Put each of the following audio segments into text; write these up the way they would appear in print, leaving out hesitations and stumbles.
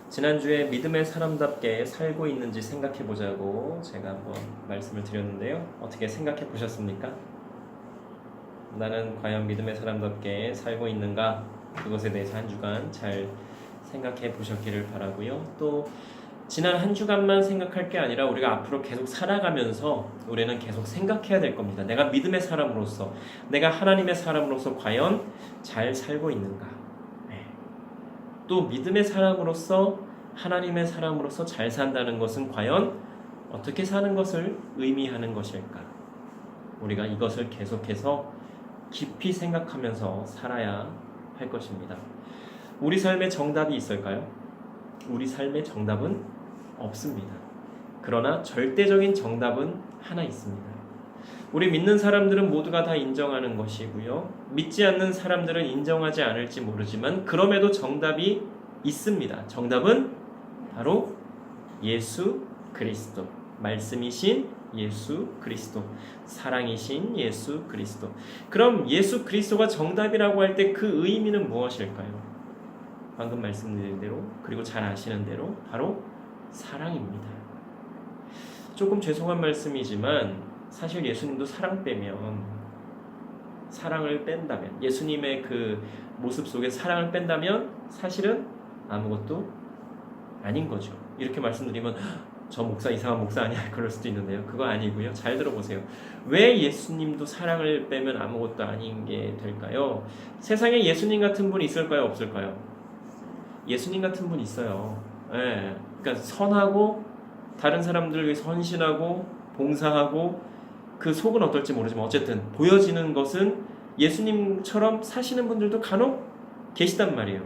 지난주에 믿음의 사람답게 살고 있는지 생각해 보자고 제가 한번 말씀을 드렸는데요. 어떻게 생각해 보셨습니까? 나는 과연 믿음의 사람답게 살고 있는가? 그것에 대해서 한 주간 잘 생각해 보셨기를 바라고요. 또 지난 한 주간만 생각할 게 아니라 우리가 앞으로 계속 살아가면서 우리는 계속 생각해야 될 겁니다. 내가 믿음의 사람으로서, 내가 하나님의 사람으로서 과연 잘 살고 있는가? 또 믿음의 사람으로서, 하나님의 사람으로서 잘 산다는 것은 과연 어떻게 사는 것을 의미하는 것일까? 우리가 이것을 계속해서 깊이 생각하면서 살아야 할 것입니다. 우리 삶의 정답이 있을까요? 우리 삶의 정답은 없습니다. 그러나 절대적인 정답은 하나 있습니다. 우리 믿는 사람들은 모두가 다 인정하는 것이고요. 믿지 않는 사람들은 인정하지 않을지 모르지만 그럼에도 정답이 있습니다. 정답은 바로 예수 그리스도, 말씀이신 예수 그리스도, 사랑이신 예수 그리스도. 그럼 예수 그리스도가 정답이라고 할 때 그 의미는 무엇일까요? 방금 말씀드린 대로, 그리고 잘 아시는 대로 바로 사랑입니다. 조금 죄송한 말씀이지만 사실 예수님도 사랑을 뺀다면, 예수님의 그 모습 속에 사랑을 뺀다면 사실은 아무것도 아닌 거죠. 이렇게 말씀드리면 저 목사 이상한 목사 아니야? 그럴 수도 있는데요. 그거 아니고요. 잘 들어보세요. 왜 예수님도 사랑을 빼면 아무것도 아닌 게 될까요? 세상에 예수님 같은 분 있을까요? 없을까요? 예수님 같은 분 있어요. 예. 그러니까 선하고 다른 사람들을 위해서 헌신하고 봉사하고 그 속은 어떨지 모르지만 어쨌든 보여지는 것은 예수님처럼 사시는 분들도 간혹 계시단 말이에요.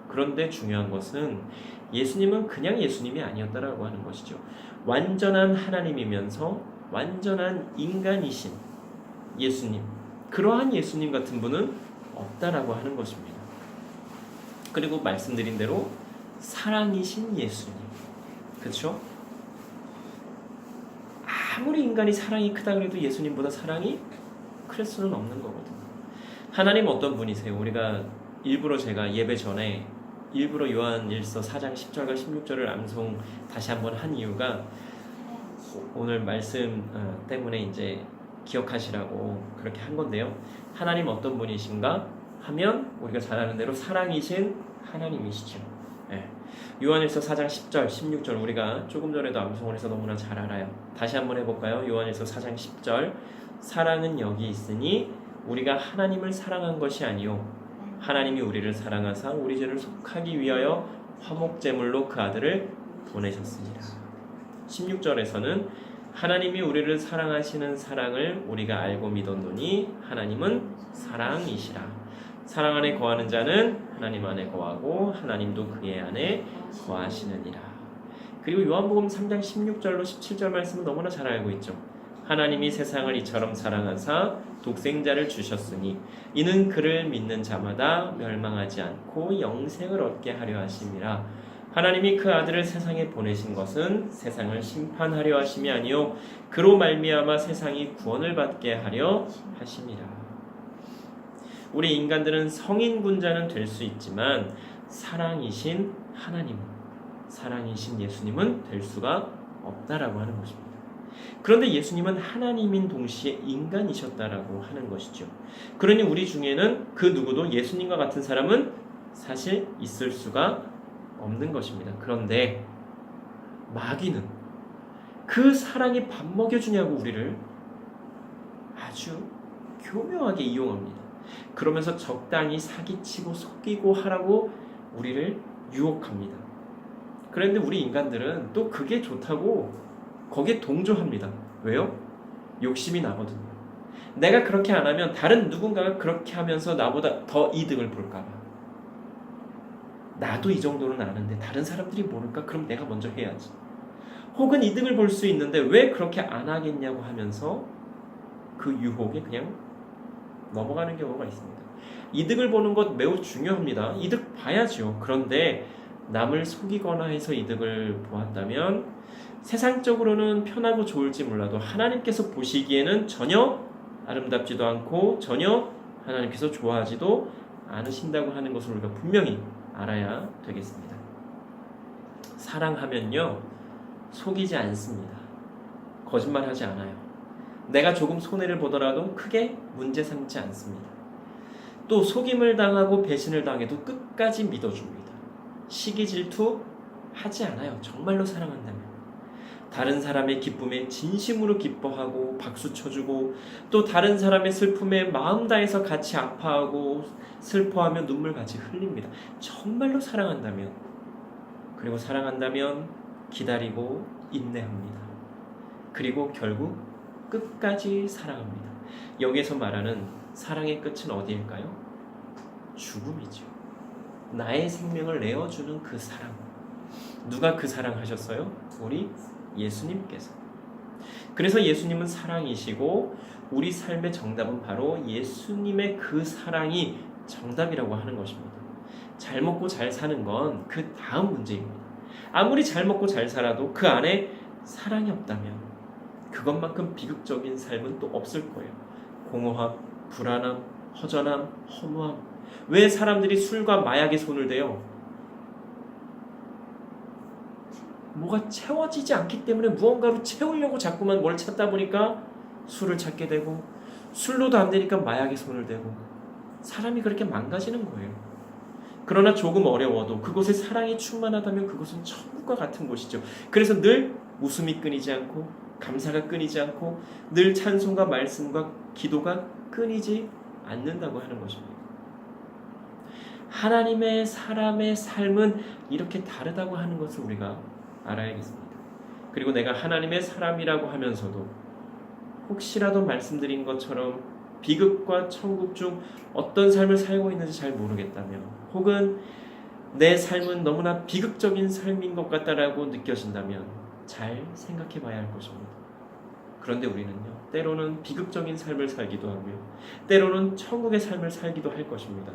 그런데 중요한 것은 예수님은 그냥 예수님이 아니었다라고 하는 것이죠. 완전한 하나님이면서 완전한 인간이신 예수님, 그러한 예수님 같은 분은 없다라고 하는 것입니다. 그리고 말씀드린 대로 사랑이신 예수님, 그렇죠? 아무리 인간이 사랑이 크다 그래도 예수님보다 사랑이 클 수는 없는 거거든요. 하나님 어떤 분이세요? 우리가 일부러 제가 예배 전에 일부러 요한일서 4장 10절과 16절을 암송 다시 한번 한 이유가 오늘 말씀 때문에 이제 기억하시라고 그렇게 한 건데요. 하나님 어떤 분이신가 하면 우리가 잘 아는 대로 사랑이신 하나님이시죠. 요한일서 4장 10절, 16절 우리가 조금 전에도 암송을 해서 너무나 잘 알아요. 다시 한번 해볼까요? 요한일서 4장 10절 사랑은 여기 있으니 우리가 하나님을 사랑한 것이 아니요 하나님이 우리를 사랑하사 우리 죄를 속하기 위하여 화목제물로 그 아들을 보내셨습니다. 16절에서는 하나님이 우리를 사랑하시는 사랑을 우리가 알고 믿었노니 하나님은 사랑이시라. 사랑 안에 거하는 자는 하나님 안에 거하고 하나님도 그의 안에 거하시느니라. 그리고 요한복음 3장 16절로 17절 말씀은 너무나 잘 알고 있죠. 하나님이 세상을 이처럼 사랑하사 독생자를 주셨으니 이는 그를 믿는 자마다 멸망하지 않고 영생을 얻게 하려 하심이라. 하나님이 그 아들을 세상에 보내신 것은 세상을 심판하려 하심이 아니요 그로 말미암아 세상이 구원을 받게 하려 하심이라. 우리 인간들은 성인군자는 될 수 있지만 사랑이신 하나님, 사랑이신 예수님은 될 수가 없다라고 하는 것입니다. 그런데 예수님은 하나님인 동시에 인간이셨다라고 하는 것이죠. 그러니 우리 중에는 그 누구도 예수님과 같은 사람은 사실 있을 수가 없는 것입니다. 그런데 마귀는 그 사랑이 밥 먹여주냐고 우리를 아주 교묘하게 이용합니다. 그러면서 적당히 사기치고 속이고 하라고 우리를 유혹합니다. 그런데 우리 인간들은 또 그게 좋다고 거기에 동조합니다. 왜요? 욕심이 나거든요. 내가 그렇게 안 하면 다른 누군가가 그렇게 하면서 나보다 더 이득을 볼까 봐. 나도 이 정도는 아는데 다른 사람들이 모를까? 그럼 내가 먼저 해야지. 혹은 이득을 볼 수 있는데 왜 그렇게 안 하겠냐고 하면서 그 유혹에 그냥 넘어가는 경우가 있습니다. 이득을 보는 것 매우 중요합니다. 이득 봐야죠. 그런데 남을 속이거나 해서 이득을 보았다면 세상적으로는 편하고 좋을지 몰라도 하나님께서 보시기에는 전혀 아름답지도 않고 전혀 하나님께서 좋아하지도 않으신다고 하는 것을 우리가 분명히 알아야 되겠습니다. 사랑하면요 속이지 않습니다. 거짓말하지 않아요. 내가 조금 손해를 보더라도 크게 문제 삼지 않습니다. 또 속임을 당하고 배신을 당해도 끝까지 믿어줍니다. 시기 질투 하지 않아요. 정말로 사랑한다면. 다른 사람의 기쁨에 진심으로 기뻐하고 박수 쳐주고, 또 다른 사람의 슬픔에 마음 다해서 같이 아파하고 슬퍼하며 눈물 같이 흘립니다. 정말로 사랑한다면. 그리고 사랑한다면 기다리고 인내합니다. 그리고 결국 끝까지 사랑합니다. 여기에서 말하는 사랑의 끝은 어디일까요? 죽음이죠. 나의 생명을 내어주는 그 사랑. 누가 그 사랑 하셨어요? 우리 예수님께서. 그래서 예수님은 사랑이시고 우리 삶의 정답은 바로 예수님의 그 사랑이 정답이라고 하는 것입니다. 잘 먹고 잘 사는 건 그 다음 문제입니다. 아무리 잘 먹고 잘 살아도 그 안에 사랑이 없다면 그것만큼 비극적인 삶은 또 없을 거예요. 공허함, 불안함, 허전함, 허무함. 왜 사람들이 술과 마약에 손을 대요? 뭐가 채워지지 않기 때문에 무언가로 채우려고 자꾸만 뭘 찾다 보니까 술을 찾게 되고, 술로도 안 되니까 마약에 손을 대고, 사람이 그렇게 망가지는 거예요. 그러나 조금 어려워도 그곳에 사랑이 충만하다면 그곳은 천국과 같은 곳이죠. 그래서 늘 웃음이 끊이지 않고 감사가 끊이지 않고 늘 찬송과 말씀과 기도가 끊이지 않는다고 하는 것입니다. 하나님의 사람의 삶은 이렇게 다르다고 하는 것을 우리가 알아야겠습니다. 그리고 내가 하나님의 사람이라고 하면서도 혹시라도 말씀드린 것처럼 비극과 천국 중 어떤 삶을 살고 있는지 잘 모르겠다면, 혹은 내 삶은 너무나 비극적인 삶인 것 같다라고 느껴진다면 잘 생각해 봐야 할 것입니다. 그런데 우리는요, 때로는 비극적인 삶을 살기도 하고요, 때로는 천국의 삶을 살기도 할 것입니다.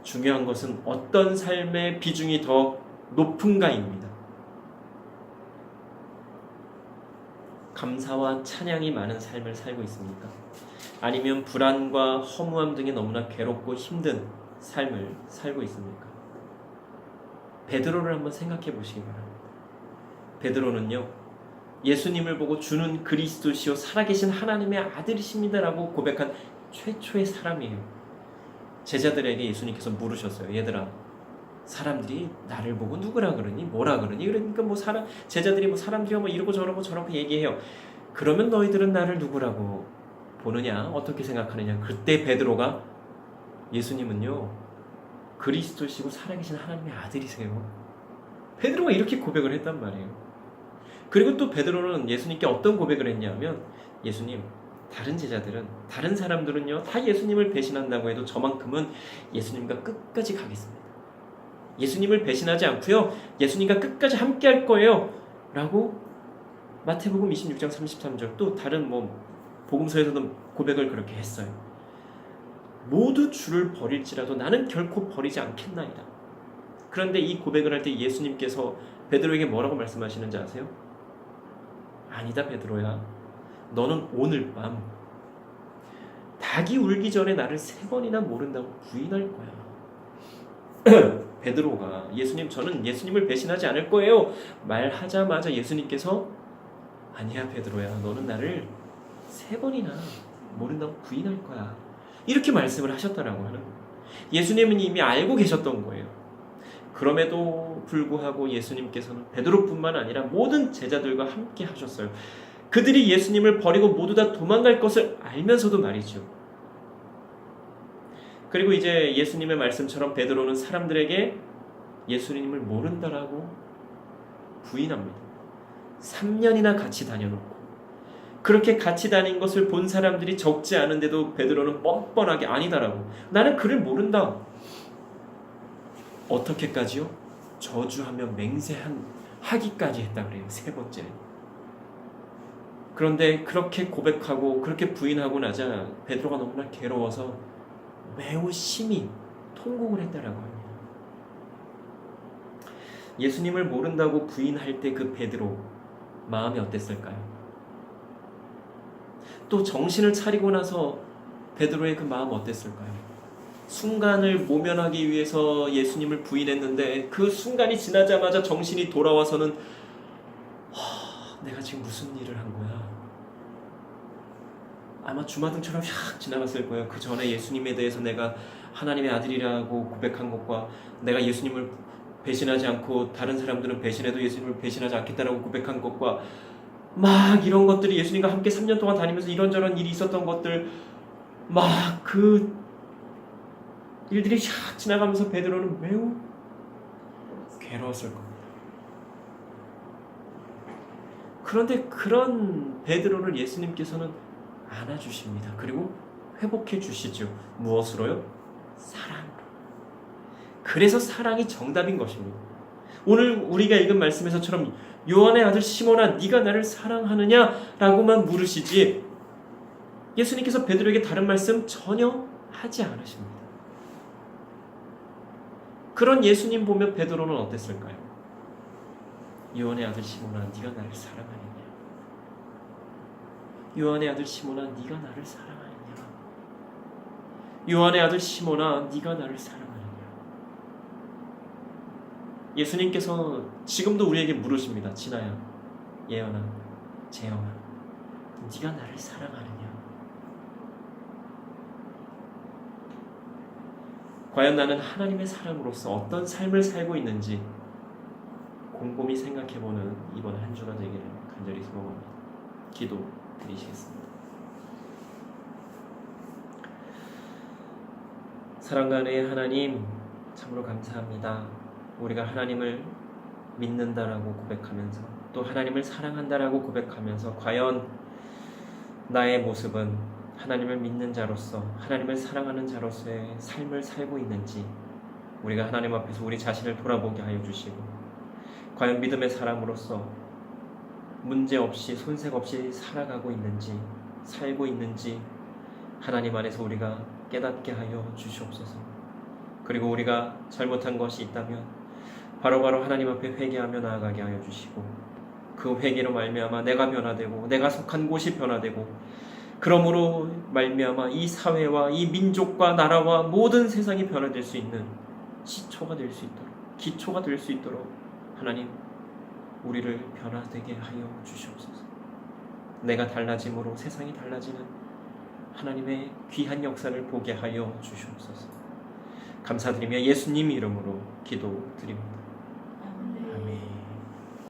중요한 것은 어떤 삶의 비중이 더 높은가입니다. 감사와 찬양이 많은 삶을 살고 있습니까? 아니면 불안과 허무함 등의 너무나 괴롭고 힘든 삶을 살고 있습니까? 베드로를 한번 생각해 보시기 바랍니다. 베드로는요, 예수님을 보고 주는 그리스도시요 살아계신 하나님의 아들이십니다라고 고백한 최초의 사람이에요. 제자들에게 예수님께서 물으셨어요. 얘들아, 사람들이 나를 보고 누구라 그러니? 뭐라 그러니? 그러니까 제자들이 사람들이 이러고 저러고 얘기해요. 그러면 너희들은 나를 누구라고 보느냐? 어떻게 생각하느냐? 그때 베드로가, 예수님은요 그리스도시고 살아계신 하나님의 아들이세요. 베드로가 이렇게 고백을 했단 말이에요. 그리고 또 베드로는 예수님께 어떤 고백을 했냐면, 예수님, 다른 제자들은, 다른 사람들은요 다 예수님을 배신한다고 해도 저만큼은 예수님과 끝까지 가겠습니다. 예수님을 배신하지 않고요, 예수님과 끝까지 함께 할 거예요 라고 마태복음 26장 33절, 또 다른 복음서에서도 고백을 그렇게 했어요. 모두 주를 버릴지라도 나는 결코 버리지 않겠나이다. 그런데 이 고백을 할 때 예수님께서 베드로에게 뭐라고 말씀하시는지 아세요? 아니다 베드로야, 너는 오늘 밤 닭이 울기 전에 나를 3번이나 모른다고 부인할 거야. 베드로가 예수님, 저는 예수님을 배신하지 않을 거예요 말하자마자 예수님께서, 아니야 베드로야, 너는 나를 3번이나 모른다고 부인할 거야, 이렇게 말씀을 하셨다라고 하는 거예요. 예수님은 이미 알고 계셨던 거예요. 그럼에도 불구하고 예수님께서는 베드로뿐만 아니라 모든 제자들과 함께 하셨어요. 그들이 예수님을 버리고 모두 다 도망갈 것을 알면서도 말이죠. 그리고 이제 예수님의 말씀처럼 베드로는 사람들에게 예수님을 모른다라고 부인합니다. 3년이나 같이 다녀놓고 그렇게 같이 다닌 것을 본 사람들이 적지 않은데도 베드로는 뻔뻔하게 아니다라고, 나는 그를 모른다. 어떻게까지요? 저주하며 맹세하기까지 했다 그래요. 3번째. 그런데 그렇게 고백하고 그렇게 부인하고 나자 베드로가 너무나 괴로워서 매우 심히 통곡을 했다라고 합니다. 예수님을 모른다고 부인할 때 그 베드로 마음이 어땠을까요? 또 정신을 차리고 나서 베드로의 그 마음 어땠을까요? 순간을 모면하기 위해서 예수님을 부인했는데 그 순간이 지나자마자 정신이 돌아와서는 내가 지금 무슨 일을 한 거야? 아마 주마등처럼 샥 지나갔을 거예요. 그 전에 예수님에 대해서 내가 하나님의 아들이라고 고백한 것과 내가 예수님을 배신하지 않고 다른 사람들은 배신해도 예수님을 배신하지 않겠다라고 고백한 것과 막 이런 것들이 예수님과 함께 3년 동안 다니면서 이런저런 일이 있었던 것들 막 그 일들이 샥 지나가면서 베드로는 매우 괴로웠을 겁니다. 그런데 그런 베드로를 예수님께서는 안아주십니다. 그리고 회복해 주시죠. 무엇으로요? 사랑으로. 그래서 사랑이 정답인 것입니다. 오늘 우리가 읽은 말씀에서처럼 요한의 아들 시몬아 네가 나를 사랑하느냐라고만 물으시지 예수님께서 베드로에게 다른 말씀 전혀 하지 않으십니다. 그런 예수님 보면 베드로는 어땠을까요? 요한의 아들 시몬아 네가 나를 사랑하느냐? 요한의 아들 시몬아 네가 나를 사랑하느냐? 요한의 아들 시몬아 네가 나를 사랑하느냐? 예수님께서 지금도 우리에게 물으십니다. 진아야, 예연아, 재영아 네가 나를 사랑하느냐? 과연 나는 하나님의 사람으로서 어떤 삶을 살고 있는지 곰곰이 생각해보는 이번 한 주가 되기를 간절히 소망합니다. 기도 드리시겠습니다. 사랑과 은혜의 하나님 참으로 감사합니다. 우리가 하나님을 믿는다라고 고백하면서 또 하나님을 사랑한다라고 고백하면서 과연 나의 모습은 하나님을 믿는 자로서 하나님을 사랑하는 자로서의 삶을 살고 있는지 우리가 하나님 앞에서 우리 자신을 돌아보게 하여 주시고 과연 믿음의 사람으로서 문제없이 손색 없이 살아가고 있는지 살고 있는지 하나님 안에서 우리가 깨닫게 하여 주시옵소서. 그리고 우리가 잘못한 것이 있다면 바로바로 하나님 앞에 회개하며 나아가게 하여 주시고 그 회개로 말미암아 내가 변화되고 내가 속한 곳이 변화되고 그러므로 말미암아 이 사회와 이 민족과 나라와 모든 세상이 변화될 수 있는 시초가 될 수 있도록 기초가 될 수 있도록 하나님 우리를 변화되게 하여 주시옵소서. 내가 달라짐으로 세상이 달라지는 하나님의 귀한 역사를 보게 하여 주시옵소서. 감사드리며 예수님 이름으로 기도드립니다.